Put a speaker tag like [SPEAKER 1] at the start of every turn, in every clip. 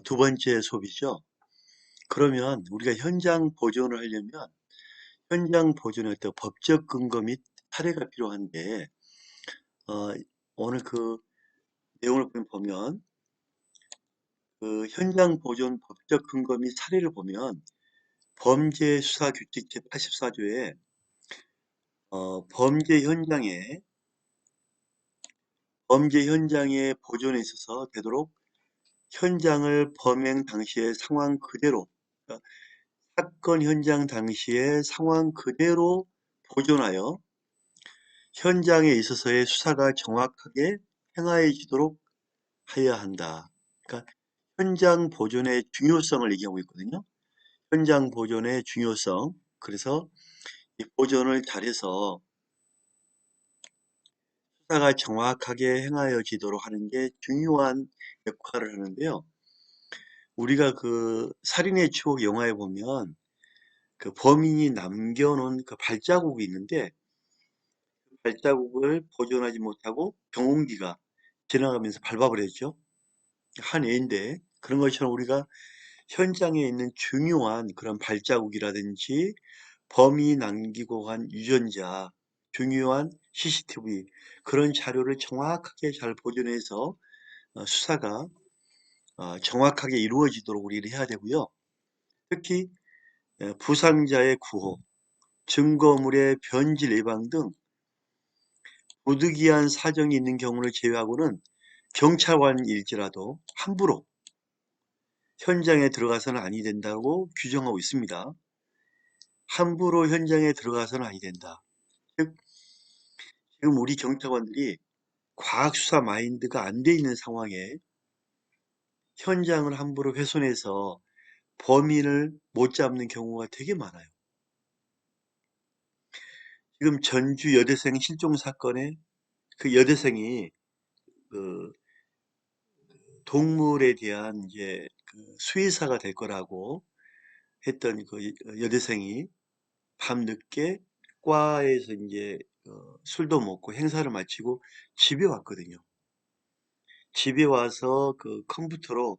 [SPEAKER 1] 두 번째 수업이죠. 그러면 우리가 현장 보존을 하려면 현장 보존의 어떤 법적 근거 및 사례가 필요한데 어, 오늘 그 내용을 보면 그 현장 보존 법적 근거 및 사례를 보면 범죄수사규칙 제84조에 범죄 현장의 보존에 있어서 되도록 현장을 범행 당시의 상황 그대로 그러니까 사건 현장 당시의 상황 그대로 보존하여 현장에 있어서의 수사가 정확하게 행하여지도록 해야 한다. 그러니까 현장 보존의 중요성을 얘기하고 있거든요. 현장 보존의 중요성. 그래서 이 보존을 잘해서 수사가 정확하게 행하여지도록 하는 게 중요한 역할을 하는데요. 우리가 그 살인의 추억 영화에 보면 그 범인이 남겨놓은 그 발자국이 있는데 발자국을 보존하지 못하고 경운기가 지나가면서 밟아버렸죠. 한 애인데 그런 것처럼 우리가 현장에 있는 중요한 그런 발자국이라든지 범인이 남기고 간 유전자, 중요한 CCTV 그런 자료를 정확하게 잘 보존해서 수사가 정확하게 이루어지도록 우리를 해야 되고요. 특히 부상자의 구호, 증거물의 변질 예방 등 부득이한 사정이 있는 경우를 제외하고는 경찰관일지라도 함부로 현장에 들어가서는 아니 된다고 규정하고 있습니다. 함부로 현장에 들어가서는 아니 된다. 즉 지금 우리 경찰관들이 과학수사 마인드가 안 돼 있는 상황에 현장을 함부로 훼손해서 범인을 못 잡는 경우가 되게 많아요. 지금 전주 여대생 실종 사건에 그 여대생이 그 동물에 대한 이제 그 수의사가 될 거라고 했던 그 여대생이 밤늦게 과에서 이제 술도 먹고 행사를 마치고 집에 왔거든요. 집에 와서 그 컴퓨터로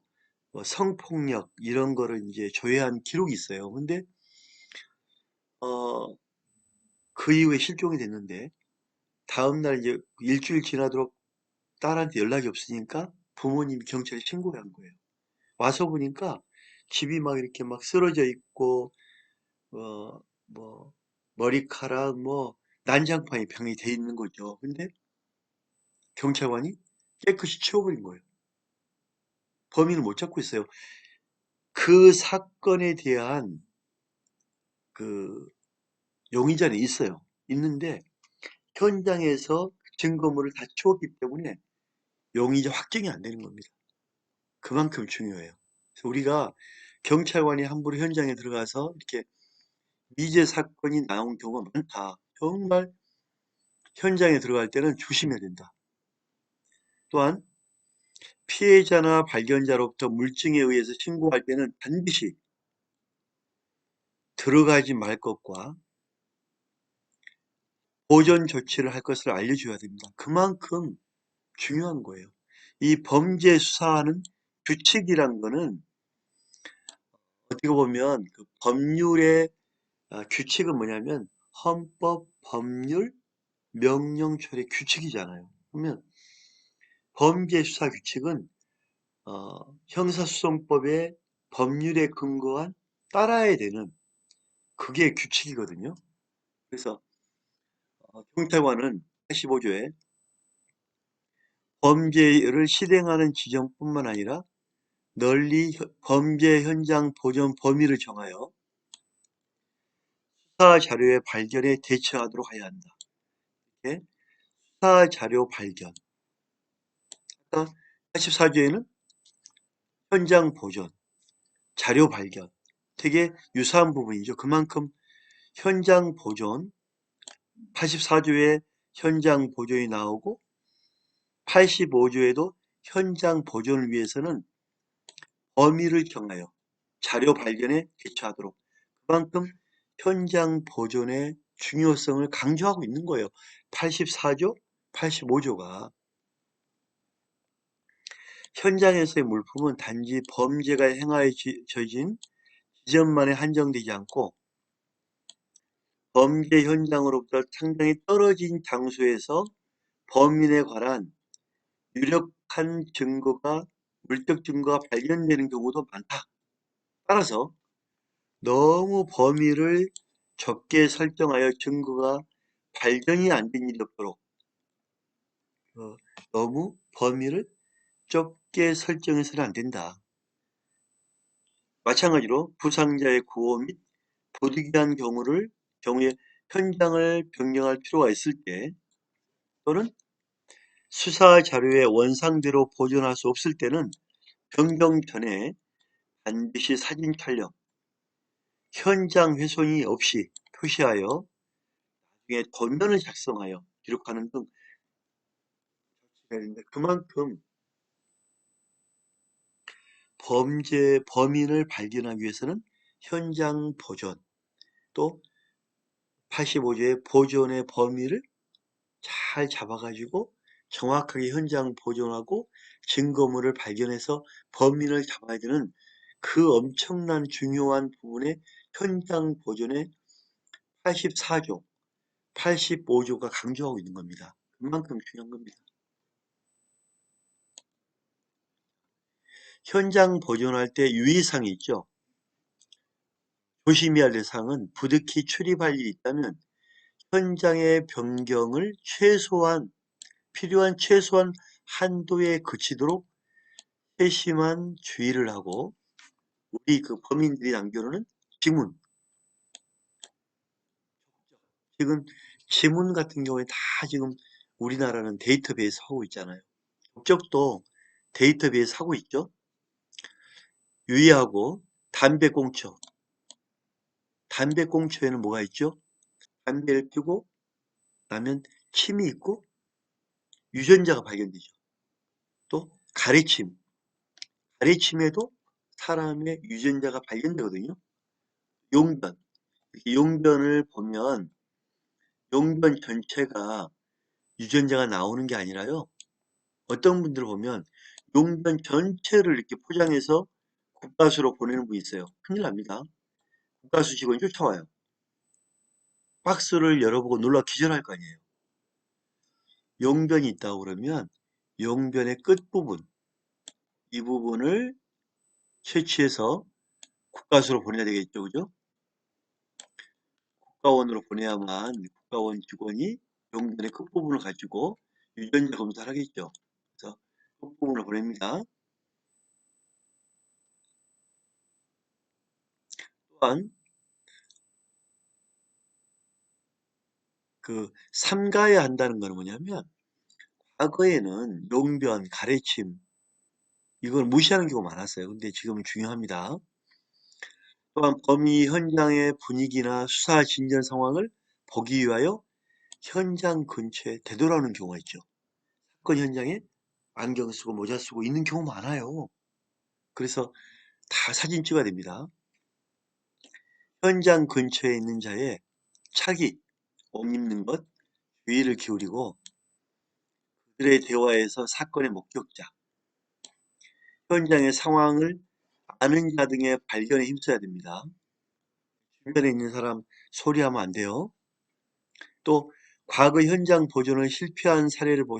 [SPEAKER 1] 뭐 성폭력 이런 거를 이제 조회한 기록이 있어요. 근데 어, 그 이후에 실종이 됐는데 다음날 이제 일주일 지나도록 딸한테 연락이 없으니까 부모님이 경찰에 신고를 한 거예요. 와서 보니까 집이 막 이렇게 막 쓰러져 있고 뭐 머리카락 뭐 난장판이 병이 돼 있는 거죠. 근데 경찰관이 깨끗이 치워버린 거예요. 범인을 못 잡고 있어요. 그 사건에 대한 그 용의자는 있어요. 있는데 현장에서 증거물을 다 치웠기 때문에 용의자 확정이 안 되는 겁니다. 그만큼 중요해요. 그래서 우리가 경찰관이 함부로 현장에 들어가서 이렇게 미제 사건이 나온 경우가 많다. 정말 현장에 들어갈 때는 조심해야 된다. 또한 피해자나 발견자로부터 물증에 의해서 신고할 때는 반드시 들어가지 말 것과 보전 조치를 할 것을 알려줘야 됩니다. 그만큼 중요한 거예요. 이 범죄 수사하는 규칙이란 거는 어떻게 보면 그 법률의 규칙은 뭐냐면 헌법, 법률, 명령, 처리 규칙이잖아요. 그러면 범죄 수사 규칙은 형사소송법의 법률에 근거한 따라야 되는 그게 규칙이거든요. 그래서 경찰관은 85조에 범죄를 실행하는 지점뿐만 아니라 널리 범죄 현장 보존 범위를 정하여 수사 자료의 발견에 대처하도록 해야 한다. 이렇게 수사 자료 발견. 84조에는 현장 보존, 자료 발견. 되게 유사한 부분이죠. 그만큼 현장 보존, 84조에 현장 보존이 나오고 85조에도 현장 보존을 위해서는 범위를 정하여 자료 발견에 대처하도록 그만큼 현장 보존의 중요성을 강조하고 있는 거예요. 84조, 85조가 현장에서의 물품은 단지 범죄가 행하여진 지점만에 한정되지 않고 범죄 현장으로부터 상당히 떨어진 장소에서 범인에 관한 유력한 물적 증거가 발견되는 경우도 많다. 따라서 너무 범위를 좁게 설정하여 증거가 발견이 안 된 일이 없도록 어, 너무 범위를 좁게 설정해서는 안 된다. 마찬가지로 부상자의 구호 및 부득이한 경우에 현장을 변경할 필요가 있을 때 또는 수사 자료의 원상대로 보존할 수 없을 때는 변경 전에 반드시 사진 촬영, 현장 훼손이 없이 표시하여 나중에 도면을 작성하여 기록하는 등 해야 되는데 그만큼 범인을 발견하기 위해서는 현장 보존 또 85조의 보존의 범위를 잘 잡아가지고 정확하게 현장 보존하고 증거물을 발견해서 범인을 잡아야 되는 그 엄청난 중요한 부분에 현장 보존의 84조, 85조가 강조하고 있는 겁니다. 그만큼 중요한 겁니다. 현장 보존할 때 유의사항이 있죠. 조심해야 할 사항은 부득이 출입할 일이 있다면 현장의 변경을 필요한 최소한 한도에 그치도록 세심한 주의를 하고 우리 그 범인들이 남겨놓은 지금 지문 같은 경우에 다 지금 우리나라는 데이터베이스 하고 있잖아요. 국적도 데이터베이스 하고 있죠. 유의하고 담배꽁초에는 뭐가 있죠? 담배를 피고 나면 침이 있고 유전자가 발견되죠. 또 가래침에도 사람의 유전자가 발견되거든요. 용변, 용변을 보면 용변 전체가 유전자가 나오는 게 아니라요. 어떤 분들 보면 용변 전체를 이렇게 포장해서 국가수로 보내는 분이 있어요. 큰일 납니다. 국가수 직원이 쫓아와요. 박스를 열어보고 놀라 기절할 거 아니에요. 용변이 있다고 그러면 용변의 끝부분, 이 부분을 채취해서 국가수로 보내야 되겠죠. 그죠? 국가원으로 보내야만 국가원 직원이 용변의 끝부분을 가지고 유전자 검사를 하겠죠. 그래서 끝부분을 보냅니다. 또한 삼가해야 한다는 건 뭐냐면 과거에는 용변, 가래침 이걸 무시하는 경우가 많았어요. 근데 지금은 중요합니다. 또한 범위 현장의 분위기나 수사 진전 상황을 보기 위하여 현장 근처에 되돌아오는 경우가 있죠. 사건 현장에 안경 쓰고 모자 쓰고 있는 경우 많아요. 그래서 다 사진 찍어야 됩니다. 현장 근처에 있는 자의 차기, 옷 입는 것, 주의를 기울이고 그들의 대화에서 사건의 목격자, 현장의 상황을 아는 자 등의 발견에 힘써야 됩니다. 주변에 있는 사람 소리하면 안 돼요. 또 과거 현장 보존을 실패한 사례를 보고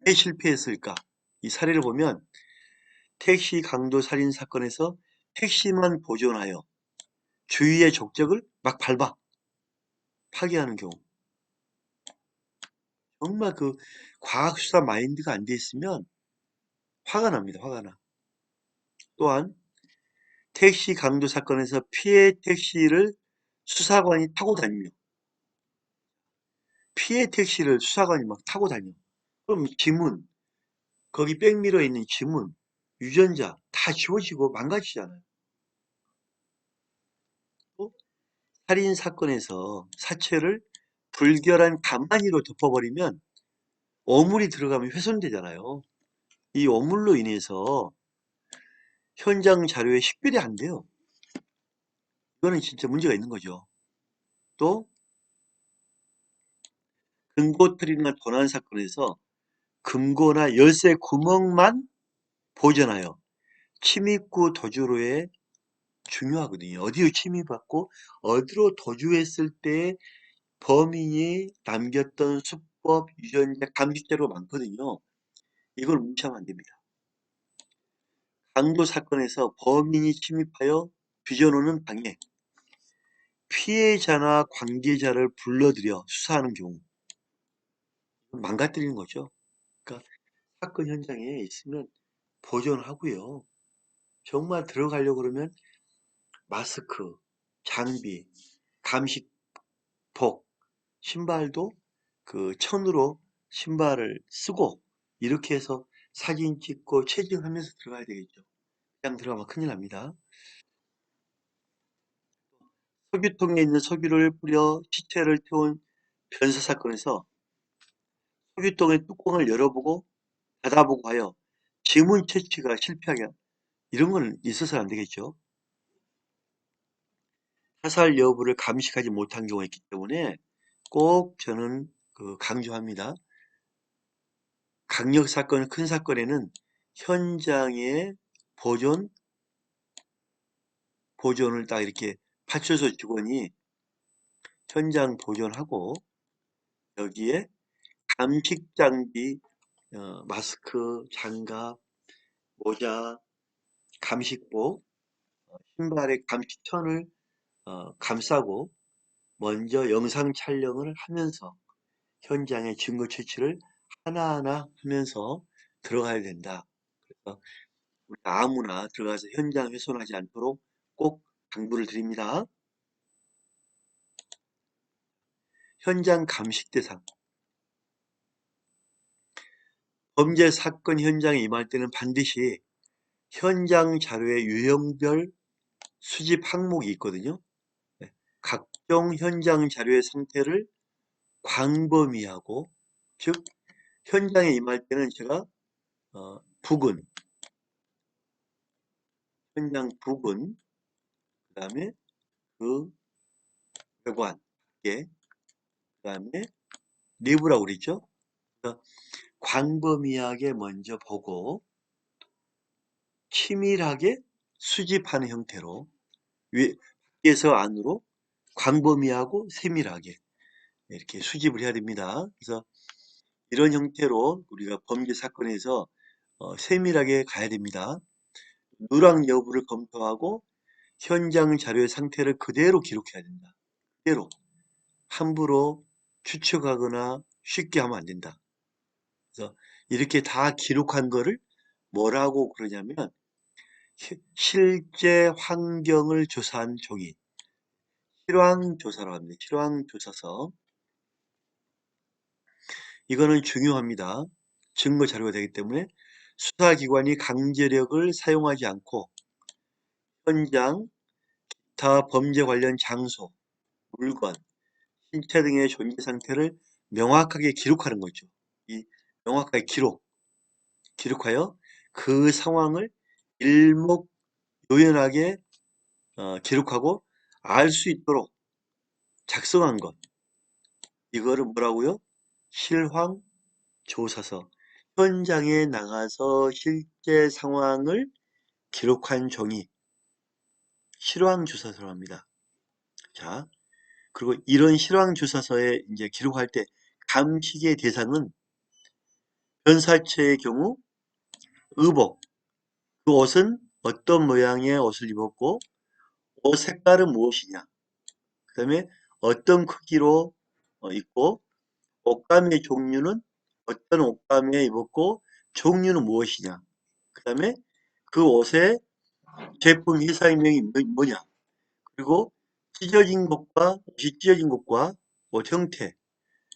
[SPEAKER 1] 왜 실패했을까? 이 사례를 보면 택시 강도 살인 사건에서 택시만 보존하여 주위의 족적을 막 밟아 파괴하는 경우. 정말 과학수사 마인드가 안 돼 있으면 화가 납니다. 화가 나. 또한 택시 강도 사건에서 피해 택시를 수사관이 타고 다니며 피해 택시를 수사관이 막 타고 다녀. 그럼 지문, 거기 백미러에 있는 지문, 유전자 다 지워지고 망가지잖아요. 또 살인 사건에서 사체를 불결한 가마니로 덮어버리면 어물이 들어가면 훼손되잖아요. 이 어물로 인해서 현장 자료에 식별이 안 돼요. 이거는 진짜 문제가 있는 거죠. 또 금고 털이나 도난 사건에서 금고나 열쇠 구멍만 보존하여 침입구 도주로에 중요하거든요. 어디로 침입했고 어디로 도주했을 때 범인이 남겼던 수법, 유전자, 감식자료가 많거든요. 이걸 무시하면 안 됩니다. 강도 사건에서 범인이 침입하여 빚어놓는 방해, 피해자나 관계자를 불러들여 수사하는 경우 망가뜨리는 거죠. 그러니까 사건 현장에 있으면 보존하고요. 정말 들어가려고 그러면 마스크, 장비, 감식복, 신발도 그 천으로 신발을 쓰고 이렇게 해서 사진 찍고 체증하면서 들어가야 되겠죠. 그냥 들어가면 큰일 납니다. 석유통에 있는 석유를 뿌려 시체를 태운 변사 사건에서 석유통의 뚜껑을 열어보고 닫아보고 하여 지문 채취가 실패하게 이런 건 있어서는 안 되겠죠. 사살 여부를 감식하지 못한 경우가 있기 때문에 꼭 저는 강조합니다. 강력 사건, 큰 사건에는 현장에 보존을 딱 이렇게 파출소 직원이 현장 보존하고 여기에 감식 장비, 마스크, 장갑, 모자, 감식복, 신발의 감식천을 감싸고 먼저 영상 촬영을 하면서 현장의 증거 채취를 하나하나 하면서 들어가야 된다. 그래서 우리 아무나 들어가서 현장 훼손하지 않도록 꼭 당부를 드립니다. 현장 감식 대상. 범죄 사건 현장에 임할 때는 반드시 현장 자료의 유형별 수집 항목이 있거든요. 네. 각종 현장 자료의 상태를 광범위하고, 즉 현장에 임할 때는 제가 부근, 현장 부근, 그 다음에 그 외관, 예, 그 다음에 내부라고 그랬죠. 그래서 광범위하게 먼저 보고 치밀하게 수집하는 형태로 밖에서 안으로 광범위하고 세밀하게 이렇게 수집을 해야 됩니다. 그래서 이런 형태로 우리가 범죄 사건에서 세밀하게 가야 됩니다. 누락 여부를 검토하고 현장 자료의 상태를 그대로 기록해야 된다. 그대로 함부로 추측하거나 쉽게 하면 안 된다. 그래서 이렇게 다 기록한 거를 뭐라고 그러냐면 실제 환경을 조사한 종이 실황조사라고 합니다. 실황조사서. 이거는 중요합니다. 증거 자료가 되기 때문에 수사기관이 강제력을 사용하지 않고 현장, 기타 범죄 관련 장소, 물건, 신체 등의 존재 상태를 명확하게 기록하는 거죠. 이 명확하게 기록하여 그 상황을 일목요연하게 기록하고 알 수 있도록 작성한 것. 이거를 뭐라고요? 실황조사서. 현장에 나가서 실제 상황을 기록한 종이 실황조사서라고 합니다. 자, 그리고 이런 실황조사서에 이제 기록할 때 감식의 대상은 변사체의 경우 의복, 그 옷은 어떤 모양의 옷을 입었고 옷 색깔은 무엇이냐, 그 다음에 어떤 크기로 입고 옷감의 종류는 어떤 옷감에 입었고 종류는 무엇이냐, 그 다음에 그 옷의 제품 회사명이 뭐냐, 그리고 찢어진 것과 옷 형태,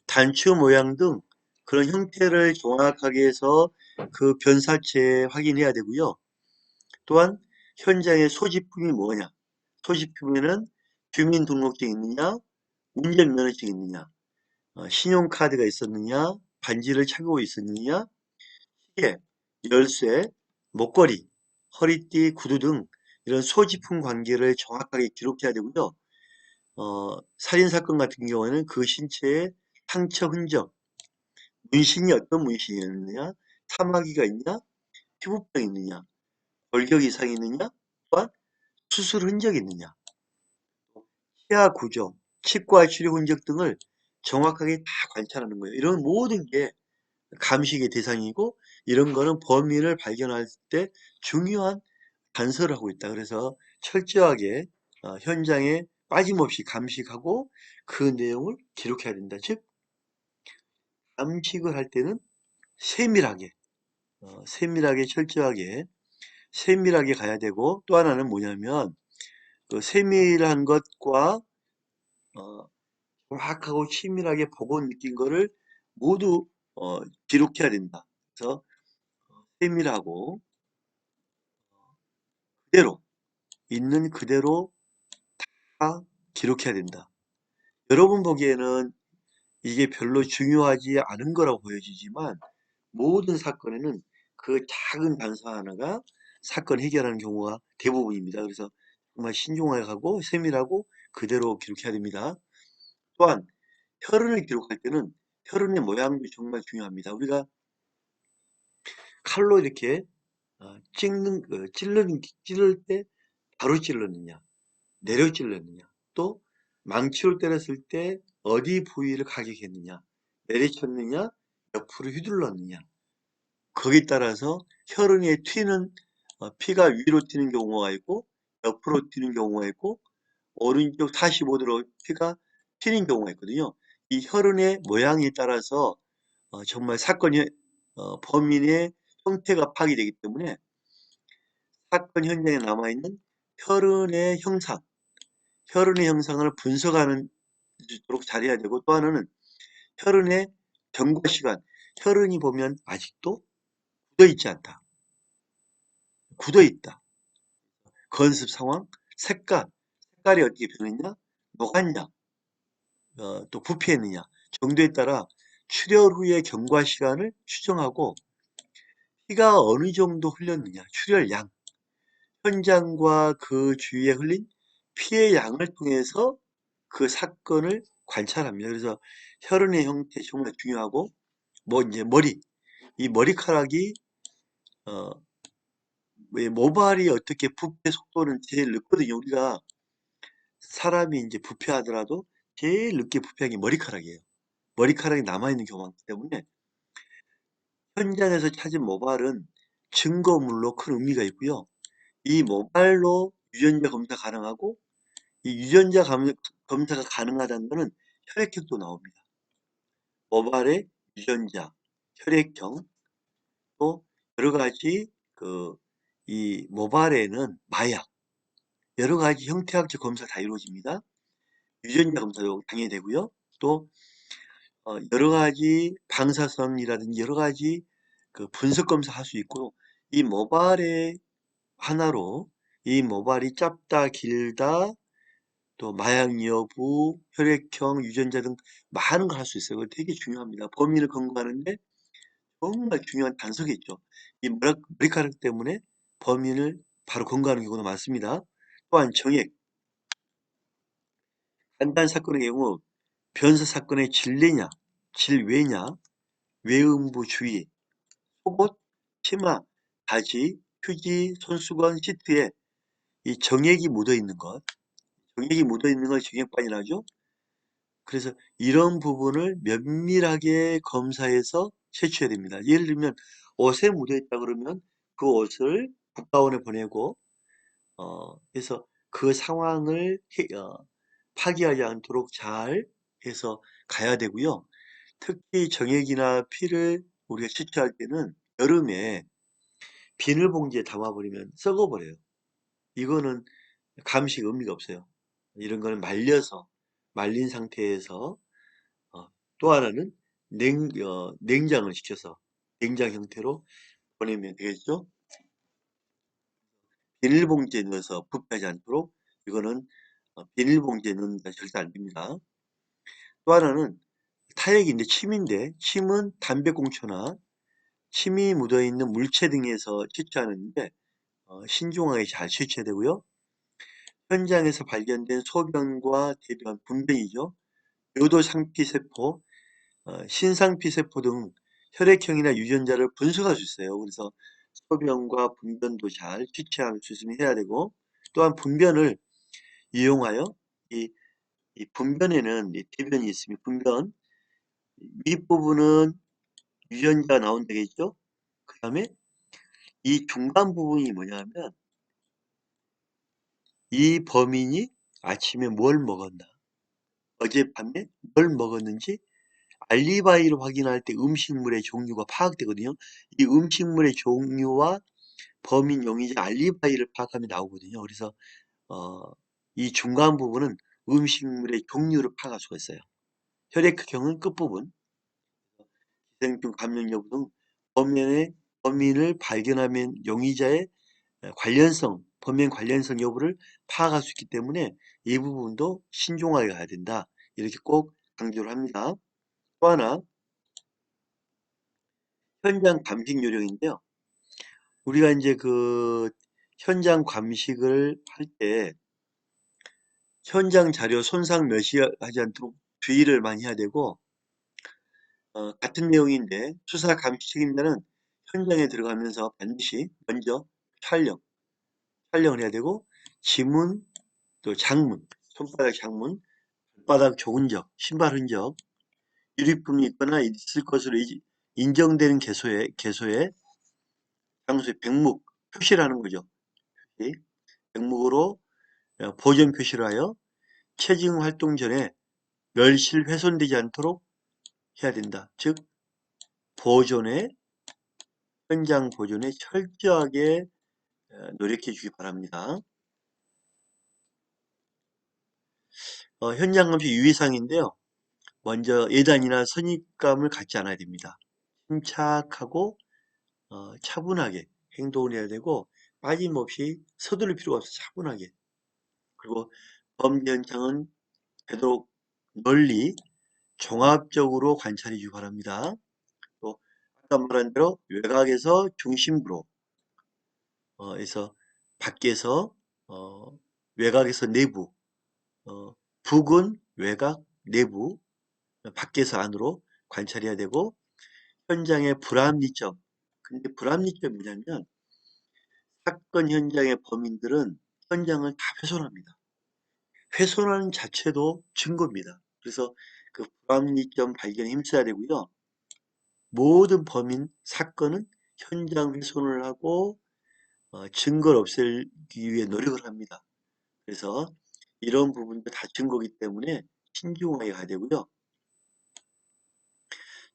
[SPEAKER 1] 단추 모양 등 그런 형태를 정확하게 해서 그 변사체 확인해야 되고요. 또한 현장의 소지품이 뭐냐, 소지품에는 주민등록증이 있느냐, 운전면허증이 있느냐, 신용카드가 있었느냐, 반지를 차고 있었느냐, 시계, 열쇠, 목걸이, 허리띠, 구두 등 이런 소지품 관계를 정확하게 기록해야 되고요. 살인사건 같은 경우에는 그 신체에 상처 흔적, 문신이 어떤 문신이었느냐, 사마귀가 있냐, 피부병이 있느냐, 골격 이상이 있느냐, 또한 수술 흔적이 있느냐, 치아 구조, 치과 치료 흔적 등을 정확하게 다 관찰하는 거예요. 이런 모든 게 감식의 대상이고, 이런 거는 범인을 발견할 때 중요한 단서를 하고 있다. 그래서 철저하게 현장에 빠짐없이 감식하고 그 내용을 기록해야 된다. 즉, 감식을 할 때는 세밀하게, 세밀하게 철저하게 세밀하게 가야 되고, 또 하나는 뭐냐면 그 세밀한 것과 어, 정확하고 치밀하게 보고 느낀 거를 모두 기록해야 된다. 그래서 세밀하고 그대로 있는 그대로 다 기록해야 된다. 여러분 보기에는 이게 별로 중요하지 않은 거라고 보여지지만 모든 사건에는 그 작은 단서 하나가 사건 해결하는 경우가 대부분입니다. 그래서 정말 신중하게 하고 세밀하고 그대로 기록해야 됩니다. 또한 혈흔을 기록할 때는 혈흔의 모양도 정말 중요합니다. 우리가 칼로 이렇게 찌를 때 바로 찔렀느냐, 내려 찔렀느냐, 또 망치로 때렸을 때 어디 부위를 가격했느냐, 내리쳤느냐, 옆으로 휘둘렀느냐, 거기에 따라서 혈흔에 튀는 피가 위로 튀는 경우가 있고 옆으로 튀는 경우가 있고 오른쪽 45도로 피가 튀는 경우가 있거든요. 이 혈흔의 모양에 따라서 정말 사건이 범인의 형태가 파악되기 때문에 사건 현장에 남아있는 혈흔의 형상, 혈흔의 형상을 분석하는 도록 잘해야 되고, 또 하나는 혈흔의 경과 시간, 혈흔이 보면 아직도 굳어있지 않다. 굳어있다. 건습 상황, 색깔이 어떻게 변했냐, 녹았냐, 또 부패했느냐 정도에 따라 출혈 후의 경과 시간을 추정하고 피가 어느 정도 흘렸느냐, 출혈량, 현장과 그 주위에 흘린 피의 양을 통해서 그 사건을 관찰합니다. 그래서 혈흔의 형태 정말 중요하고, 이제 이 머리카락이 어, 왜 모발이 어떻게 부패 속도는 제일 늦거든요. 우리가 사람이 이제 부패하더라도 제일 늦게 부패한 게 머리카락이에요. 머리카락이 남아있는 경우가 많기 때문에 현장에서 찾은 모발은 증거물로 큰 의미가 있고요. 이 모발로 유전자 검사 가능하고, 이 유전자 검사가 가능하다는 것은 혈액형도 나옵니다. 모발의 유전자, 혈액형, 또 여러 가지 이 모발에는 마약, 여러 가지 형태학적 검사 다 이루어집니다. 유전자 검사도 당연히 되고요. 또 여러 가지 방사선이라든지 여러 가지 그 분석 검사 할 수 있고, 이 모발의 하나로 이 모발이 짧다, 길다, 또 마약 여부, 혈액형, 유전자 등 많은 걸 할 수 있어요. 그거 되게 중요합니다. 범인을 검거하는데 정말 중요한 단서겠죠. 이 머리카락 때문에 범인을 바로 검거하는 경우도 많습니다. 또한 정액, 간단 사건의 경우 변사 사건의 질내냐, 질외냐, 외음부 주의, 속옷, 치마, 바지, 휴지, 손수건, 시트에 이 정액이 묻어 있는 것, 정액이 묻어 있는 걸 정액반이라 하죠. 그래서 이런 부분을 면밀하게 검사해서 채취해야 됩니다. 예를 들면 옷에 묻어 있다 그러면 그 옷을 국가원에 보내고 해서 그 상황을 파기하지 않도록 잘 해서 가야 되고요. 특히 정액이나 피를 우리가 채취할 때는 여름에 비닐봉지에 담아버리면 썩어버려요. 이거는 감식 의미가 없어요. 이런 거는 말린 상태에서 또 하나는 냉장을 시켜서 냉장 형태로 보내면 되겠죠. 비닐봉지에 넣어서 부패하지 않도록 이거는 비닐봉지에 넣는 게 절대 안 됩니다. 또 하나는 타액인데 침인데 침은 담배꽁초나 침이 묻어있는 물체 등에서 채취하는데 신중하게 잘 채취해야 되고요. 현장에서 발견된 소변과 대변, 분변이죠. 요도 상피세포, 신상피세포 등 혈액형이나 유전자를 분석할 수 있어요. 그래서 소변과 분변도 잘 취취할 수 있으면 해야 되고, 또한 분변을 이용하여 이, 이 분변에는 이 대변이 있으면 분변 윗부분은 유전자가 나온다겠죠? 그 다음에 이 중간 부분이 뭐냐면 이 범인이 아침에 뭘 먹었나, 어젯밤에 뭘 먹었는지 알리바이를 확인할 때 음식물의 종류가 파악되거든요. 이 음식물의 종류와 범인 용의자 알리바이를 파악하면 나오거든요. 그래서 이 중간 부분은 음식물의 종류를 파악할 수가 있어요. 혈액형은 끝부분, 기생충 감염 여부 등 범인을 발견하면 용의자의 관련성, 범행 관련성 여부를 파악할 수 있기 때문에 이 부분도 신중하게 가야 된다. 이렇게 꼭 강조를 합니다. 또 하나, 현장 감식 요령인데요. 우리가 이제 그 현장 감식을 할 때 현장 자료 손상 멸시하지 않도록 주의를 많이 해야 되고, 같은 내용인데 수사 감식 책임자는 현장에 들어가면서 반드시 먼저 촬영을 해야 되고, 지문, 또 장문, 손바닥 장문, 발바닥 조근적, 신발 흔적, 유리품이 있거나 있을 것으로 인정되는 개소의 장소에 백목 표시를 하는 거죠. 백목으로 보존 표시를 하여 체증 활동 전에 멸실 훼손되지 않도록 해야 된다. 즉 보존에 현장 보존에 철저하게 노력해 주기 바랍니다. 현장 감시 유의사항인데요. 먼저 예단이나 선입감을 갖지 않아야 됩니다. 침착하고 차분하게 행동을 해야 되고, 빠짐없이 서두를 필요가 없어 차분하게. 그리고 범죄 현장은 되도록 널리 종합적으로 관찰해 주기 바랍니다. 또 아까 말한 대로 외곽에서 중심부로 해서 밖에서 외곽에서 내부, 북은 외곽, 내부, 밖에서 안으로 관찰해야 되고, 현장의 불합리점. 근데 불합리점이 뭐냐면 사건 현장의 범인들은 현장을 다 훼손합니다. 훼손하는 자체도 증거입니다. 그래서 그 불합리점 발견에 힘써야 되고요. 모든 범인 사건은 현장 훼손을 하고 증거를 없애기 위해 노력을 합니다. 그래서 이런 부분도 다 증거이기 때문에 신중하게 가야 되고요.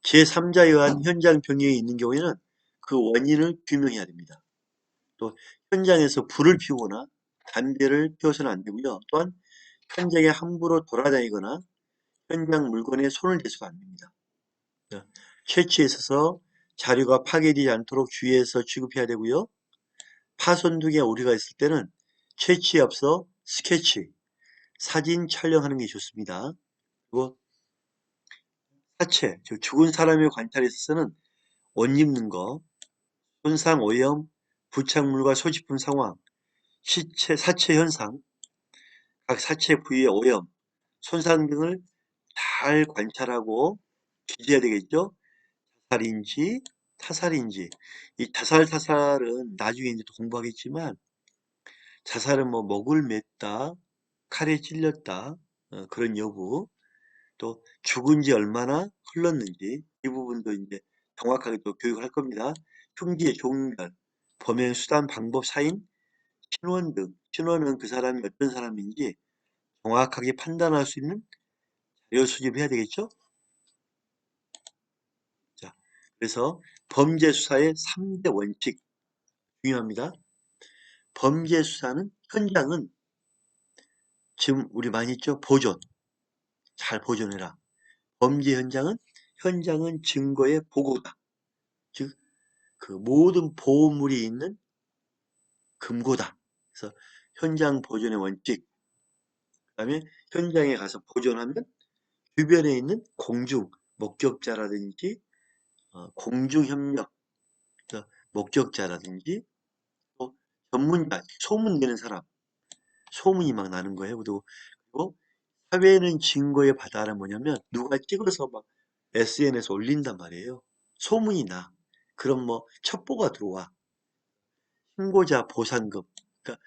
[SPEAKER 1] 제3자에 의한 현장 변경이 있는 경우에는 그 원인을 규명해야 됩니다. 또 현장에서 불을 피우거나 담배를 피워서는 안 되고요. 또한 현장에 함부로 돌아다니거나 현장 물건에 손을 대서가 안 됩니다. 채취에 있어서 자료가 파괴되지 않도록 주의해서 취급해야 되고요. 파손 등의 오류가 있을 때는 채취에 앞서 스케치, 사진 촬영하는 게 좋습니다. 그리고 사체, 즉 죽은 사람의 관찰에 있어서는 옷 입는 거, 손상, 오염, 부착물과 소지품 상황, 사체 현상, 각 사체 부위의 오염, 손상 등을 잘 관찰하고 기재해야 되겠죠. 자살인지 타살인지. 이 타살은 나중에 이제 또 공부하겠지만, 자살은 뭐 목을 맸다, 칼에 찔렸다, 그런 여부, 또 죽은 지 얼마나 흘렀는지 이 부분도 이제 정확하게 또 교육을 할 겁니다. 흉기의 종별, 범행 수단, 방법, 사인, 신원 등, 신원은 그 사람이 어떤 사람인지 정확하게 판단할 수 있는 자료 수집해야 되겠죠? 자, 그래서 범죄 수사의 3대 원칙 중요합니다. 범죄 수사는 현장은 지금 우리 많이 했죠? 보존. 잘 보존해라. 범죄 현장은 증거의 보고다. 즉, 그 모든 보호물이 있는 금고다. 그래서 현장 보존의 원칙. 그다음에 현장에 가서 보존하면 주변에 있는 공중, 목격자라든지 공중 협력, 목격자라든지 또 전문가, 소문 내는 사람, 소문이 막 나는 거예요. 그리고 사회는 증거의 바다는 뭐냐면 누가 찍어서 막 SNS 올린단 말이에요. 소문이 나. 그럼 뭐 첩보가 들어와. 신고자 보상금. 그러니까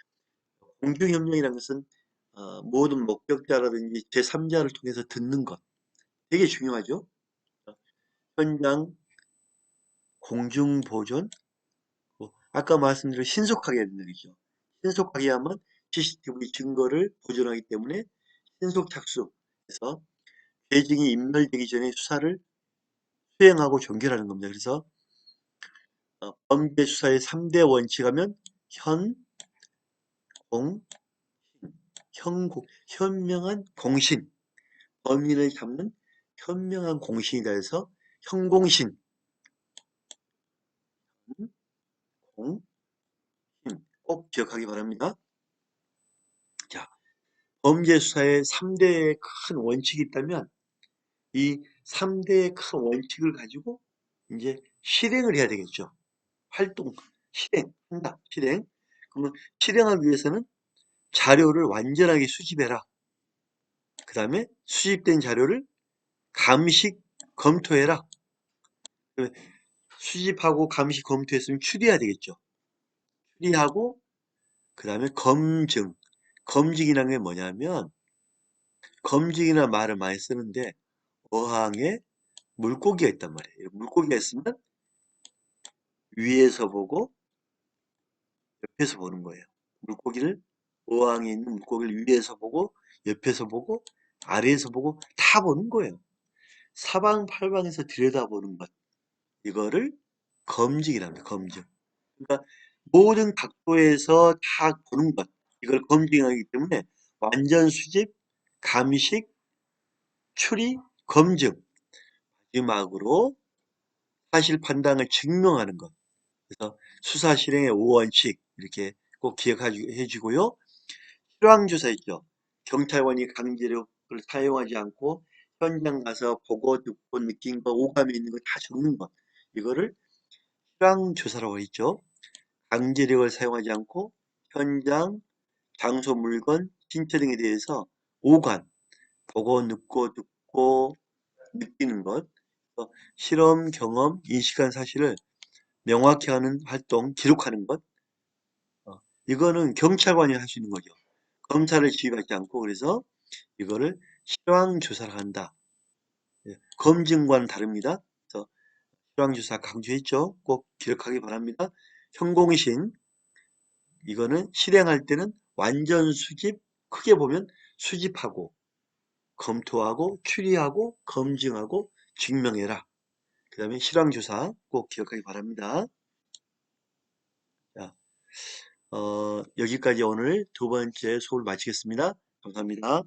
[SPEAKER 1] 공중협력이라는 것은 모든 목격자라든지 제3자를 통해서 듣는 것. 되게 중요하죠. 현장 공중보존, 아까 말씀드린 신속하게 하는 일이죠. 신속하게 하면 CCTV 증거를 보존하기 때문에 신속 착수해서 죄증이 인멸되기 전에 수사를 수행하고 종결하는 겁니다. 그래서 범죄 수사의 3대 원칙하면 현, 공, 현명한 공신, 범인을 잡는 현명한 공신이다 해서 현공신, 공신 꼭 기억하기 바랍니다. 자, 범죄 수사의 3대의 큰 원칙이 있다면 이 3대의 큰 원칙을 가지고 이제 실행을 해야 되겠죠. 활동, 실행한다, 실행. 그러면 실행하기 위해서는 자료를 완전하게 수집해라. 그 다음에 수집된 자료를 감식 검토해라. 수집하고 감식 검토했으면 추리해야 되겠죠. 추리하고 그 다음에 검증. 검증이라는 게 뭐냐면 검증이라는 말을 많이 쓰는데 어항에 물고기가 있단 말이에요. 물고기가 있으면 위에서 보고 옆에서 보는 거예요. 물고기를 어항에 있는 물고기를 위에서 보고 옆에서 보고 아래에서 보고 다 보는 거예요. 사방팔방에서 들여다보는 것. 이거를 검증이랍니다. 검증. 그러니까 모든 각도에서 다 보는 것. 이걸 검증하기 때문에 완전 수집, 감식, 추리, 검증. 마지막으로 사실 판단을 증명하는 것. 그래서 수사 실행의 5원칙 이렇게 꼭 기억해 주고요. 실황조사 있죠. 경찰관이 강제력을 사용하지 않고 현장 가서 보고 듣고 느낀 거, 오감이 있는 거 다 적는 것. 이거를 실황조사라고 했죠. 강제력을 사용하지 않고 현장, 장소, 물건, 신체 등에 대해서 오감, 보고, 듣고, 듣고, 느끼는 것, 실험, 경험, 인식한 사실을 명확히 하는 활동, 기록하는 것, 이거는 경찰관이 할 수 있는 거죠. 검찰을 지휘하지 않고 그래서 이거를 실황조사를 한다. 예, 검증과는 다릅니다. 그래서 실황조사 강조했죠. 꼭 기억하기 바랍니다. 현공신, 이거는 실행할 때는 완전 수집, 크게 보면 수집하고 검토하고 추리하고 검증하고 증명해라. 그 다음에 실황조사 꼭 기억하기 바랍니다. 자, 여기까지 오늘 두 번째 수업을 마치겠습니다. 감사합니다.